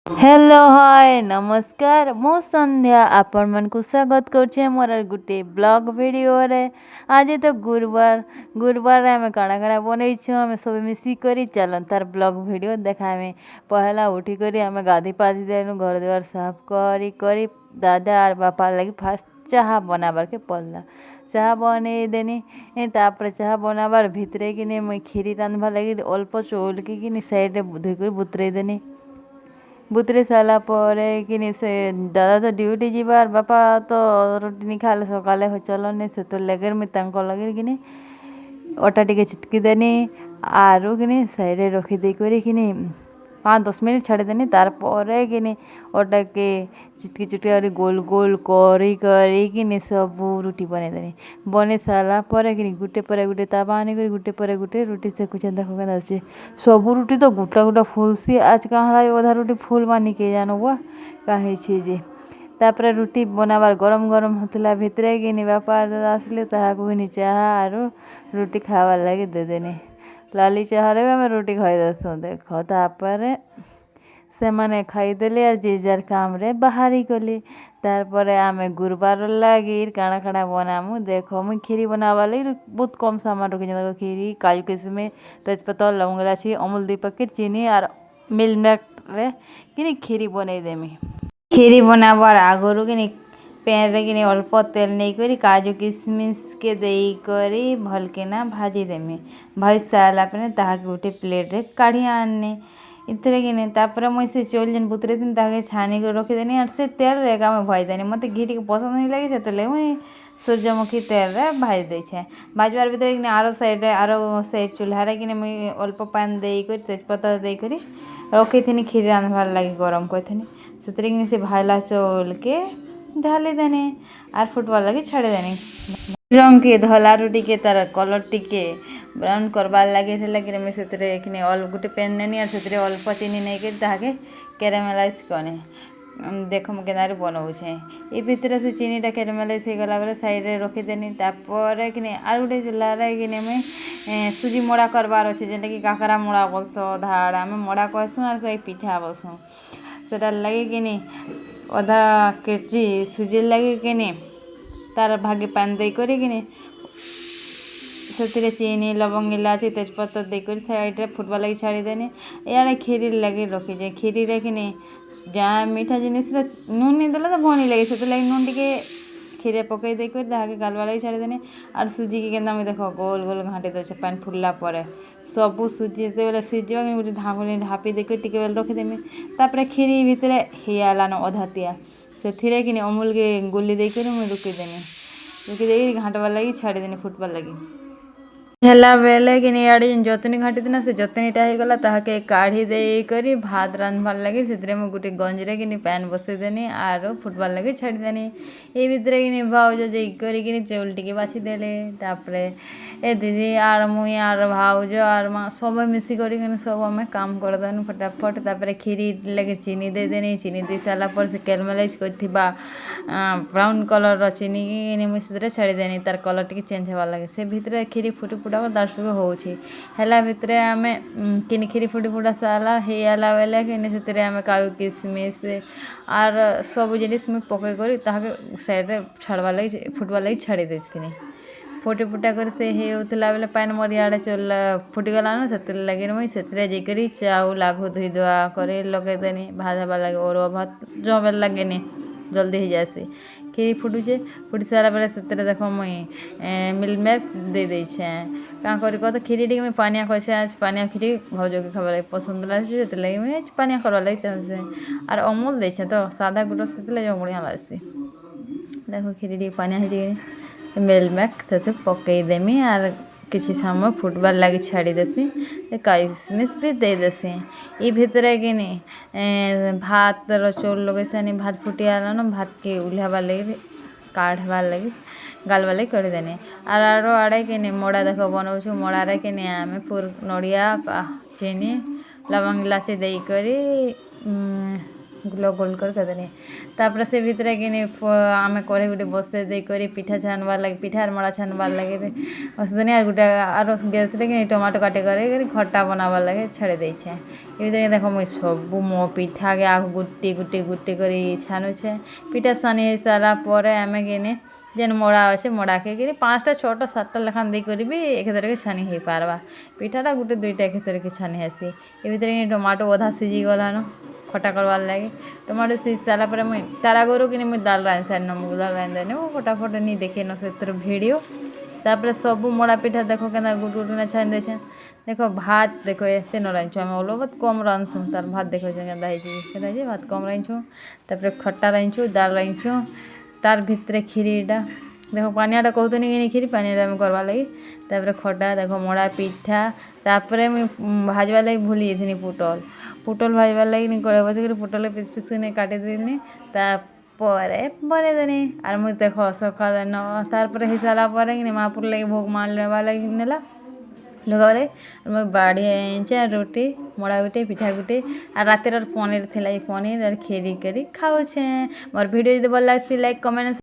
Hello hi नमस्कार मो संध्या आपण मन को स्वागत करछे मोर गुटे ब्लॉग वीडियो रे। आज तो गुरुवार आम काଣା काଣା बनईछु आम सब मिसी करी चलन तार ब्लॉग वीडियो देखामे। पहला उठी करी आम गाधी पाधी देनु घर द्वार साफ करी दादा और बापा लगी फास्ट चाहा बनाबार के पड़ला। चाहा बने देनी तापर चाहा बनाबार भितरे किने मुई खीरी रांधवा लगी अल्प चौल की साइड रे धोई बुतरे देनी। बुतरी सारा पर कि से दादा तो ड्यूटी जीवार बापा तो रोटी नहीं खाले सकाले हो चलने से तो लगे मुझे लगे कि अटा टिके चिटकी देनी आरु कि साइड रखी देकर कि 5-10 मिनट छाड़ी देनी तार कि अटा के चिटकी चिटकी गोल गोल करी कि सब रुटी बने देनी। बने सारा पर कि गुटे पर गुटे तावा आनी गुटे पर गुटे रुटी सेकुचे देखो के सब रुटी तो गोटा गोटा फुल सी आज कहाँ अधा रुटी फुल मानी के जानो हुआ कहे जे तापर रुटी बनाबार गरम गरम होता भितरे कि बापा दादा आसले ताकि चाहा आरु रुटी खावार लगे दे देनी। लाली चाह रे आम रुटी खाई देसु देख तापर से मैंने खाईदेली और जे जार काम रे बाहरी गली। तार आम गुरुवार लगी काଣା काଣା बनामु देख मुई खीरी बनावा लगी बहुत कम सामान रखी देखो खीरी काजू किशमिश तेजपत्ता लवंग इलायची अमूल 2 पैकेट चीनी और मिल्क रे कि खीरी बनई देमी। खीरी बनाबार आगरू कि पैन रे कि अल्प तेल नहीं करी काजू किशमिश के देई करी भल के ना भाजी देमी। भाजी सारा पे ताके गोटे प्लेट रे काढ़ी आने इतरे कि तापर मुई से चौल जेन बुतरे दिन ताके छानी कर रखीदेनी और से तेल रे का मैं भाई देनी मत घी टी पसंद नहीं लगे से मुई सूर्यमुखी तेल रे भाजी देछे। भाजबार भितर कि आरो साइड चूल्हा रे कि मुई अल्प पान देई कर तेजपत्ता देई करी रखी थी खीर रांधबार लगी गरम करथनी से से भाला चौल के ढाली देनी और फुटबार लगी छाड़ी देनी। रंग के धला रुटी के तार कलर टिके ब्राउन करबार लगे लगे मुझे से गोटे पेन नेनी और से अल्प चीनी नहीं कर ताके कैरामेलाइज कने देख मु केनारू बनाऊे ये भितर से चीनीटा कैरामेलाइज हो गला बेले साइड रे रखीदेनी। तापर कि आर गोटे चूल्हा कि मुई सुजी मोड़ा करबार अच्छे जेनटा कि काकरा मोड़ा बोलस धाड़ आम मोड़ा कहसुँ और से पिठा बोलसुँ सेटार लगे कि अधा केजी सुजी लगे कि तार भागे पान दे करी कि से चीनी लवंग इलायची तेजपत्ता देकर साइड रे फुटबार लगी छाड़ी देनी। इे खीरी लगे रखीजे खीरी रे कि जहाँ मीठा जिनिस नून नहीं देला तो भणी लगे से लगे नून टिके खीरे पकई देकर ताके गालवा लगी छाड़ी देनी। और सुजी के केन्दा मुझे देख गोल गोल घाटी दे पानी फुलला पर सबू सुजी बेले सीझा गोटे ढाकुणी ढापी देकर टिके बेले रखीदेमी। तापर खीरी भितर हेलान अधा तिया से कि अमूल के गुली देकर मुझे रुकी दे घाटबार लगी छाड़ीदेनी फुटबार लगी हेला बेले कि इे जतनी घाटी देना से जतनीटा हो गला ताके काढ़ी देकर भात रांधबार लगी से गोटे गंजरे कि पैन बसईदेनी और फुटबार लगी छाड़ीदेनी। ये भितर कि भाउज जाकर चौल टिके बाछीदेले तापर ए दीदी और मुई और भाउज और माँ सब मिसिक सब आम काम करदेनु फटाफट। तापर खीरी लगे चीनी दे देनी चीनी दे सारा पर से कैरामेलाइज करथिबा ब्राउन कलर चीनी मुई से छाड़ीदेनी तार कलर टिके चेंज होबार लगे से भितर खीरी फुटी फुटा दार्शक होउछे हेला भितर आम कि खीरी फुटी फुटा सारा हेला बेले कि आम काजू किशमिश और सब जिनिस मुई पकई कर साइड रे छाड़बार लगी फुटबार लगी छाड़ी देथिनी। फुटी फुटा कर से होता बेले पान मोर इे चल फुटीगला ना से लगे मुई से जाकर चाउल आगु धोई धुआ कर लगेदेनी भात हबार लगे अरुआ भात जो बेल लगे जल्दी हो जासी। खीरी फुटुचे फुटी सारा बेले से देख मुई मिल्क दे देछे क्या करी कह तो खीरी टी मुई पानिया कर आज पानिया खीरी भाउज के खाबार लगे पसंद लगे से मुई पानिया करवार लगे चाहसे और अमूल देछे तो सादा गुड़ से जो बढ़िया लगसी देखो खीरी टी पानिया हो मिल्क से पकई देमी और किसी समय फुटबार लगी छाड़ी देसी काजू किशमिश भी दे देसी। ये भितर कि भात चौल लगे से भात फुटी आला ना भात के उल्हाबार लगे काढ़बार लगे गालबार लगे कर देनी। और आड़े कि मोड़ा देख बनाऊँ मोड़ारे कि आम पूर नड़िया चीनी लवंग इलायची देकर गोल गोल करके देनी तापर से भितर कि आम कड़े गोटे बसई देकर पिठा छाणवार लगे पिठार मड़ा छाणवार लगे बसदेनी और गोटे आर गैस कि टमाटो काटे कर खट्टा बनावार लगे छाड़ी देछे ये देख मुझे सब मो पिठा के आग गुटी गुटी गुटी कर छाणुछे पिठा छाणी हो सारापर आम कि जेन मड़ा अच्छे मड़ा के 5टा 6टा 7टा लेखान देकर भी एकेदर के छानी हो पार्बा पिठाटा गोटे 2टा एकेदर के छानी आसी ये भितर टमाटो अधा सीझी गलान खटा करवार लगे टमाटो सीझ सारापर मुझे तार आगुरी कि मुझे दाल रांधि सारी मुझे दाल रांधि देनी फटाफट नहीं देखे न से भिडियो तापर सब मड़ा पिठा देख के गुट गुट छानी देछे देख भात देख एत न रांधु आम ओलो बहुत कम रांधसु तार भात देख के भात कम रांधु तापर खट्टा रांधु दाल रांधु तार भितर खीरीटा देख पानियाटा कहतनी कि खीरी पानियाटा आम करवा लगी तापर खटा देख मड़ा पिठा तापर मुझे भाजवा लगी भूली जाइनी पुटल पुटल भाजवार लगी कड़े बस पुटल पिस पिस काटी देनी तापर बने देनी और मुझे देख सकाल तार हो सारापर कि महापुर लगे भोग मान लगी नेला लगा लगे मुझे बाड़ी आईचे रोटी मड़ा गुटे पिठा गुटे और रातिर पनीर थी पनीर और खीरी करी खाऊे मोर वीडियो जो भल लगे लाइक कमेंट